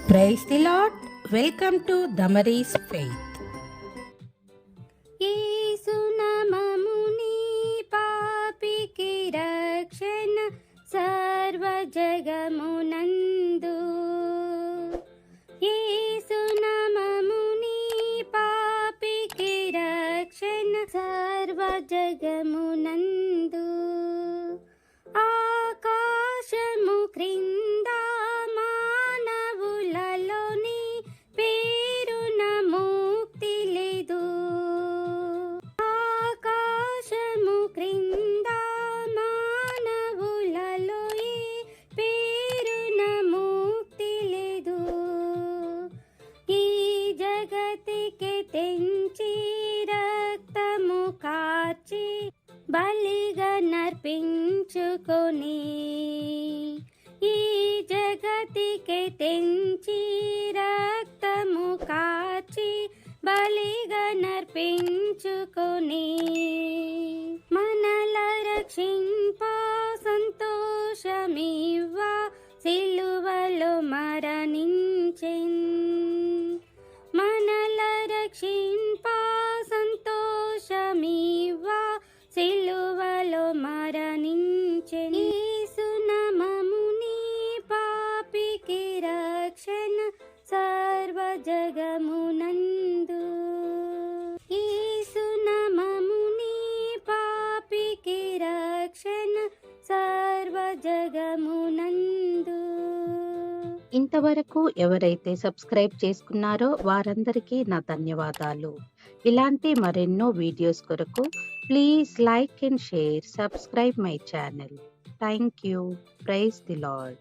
Praise the Lord. Welcome to Damaris Faith. యేసు నామముని పాపికి రక్షణ సర్వ జగమునందు. యేసు నామముని పాపికి రక్షణ సర్వ జగమునందు. ఆకాశము క్రింద మానవులలోని పేరున ముక్తి లేదు. ఆకాశము క్రింద మానవులలో ఈ పేరున ముక్తి లేదు. ఈ జగతికి తెంచి రక్తము కార్చి బలిగా నర్పించుకొని, ఈ జగతికి తెంచి రక్తము కార్చి బలిగా నర్పించుకొని, మనల రక్షింప సంతోషమివ్వ సిలువలో మరణించెన్. మనల రక్షింప సంతోషమివ్వ సిలువలో మరణించెన్. యేసు నామముని పాపికి రక్షణ సర్వ జగమునందు. యేసు నామముని పాపికి రక్షణ సర్వ జగమునందు. ఇంతవరకు ఎవరైతే సబ్స్క్రైబ్ చేసుకున్నారో వారందరికీ నా ధన్యవాదాలు. ఇలాంటి మరెన్నో వీడియోస్ కొరకు please like and share, subscribe my channel. Thank you. Praise the lord.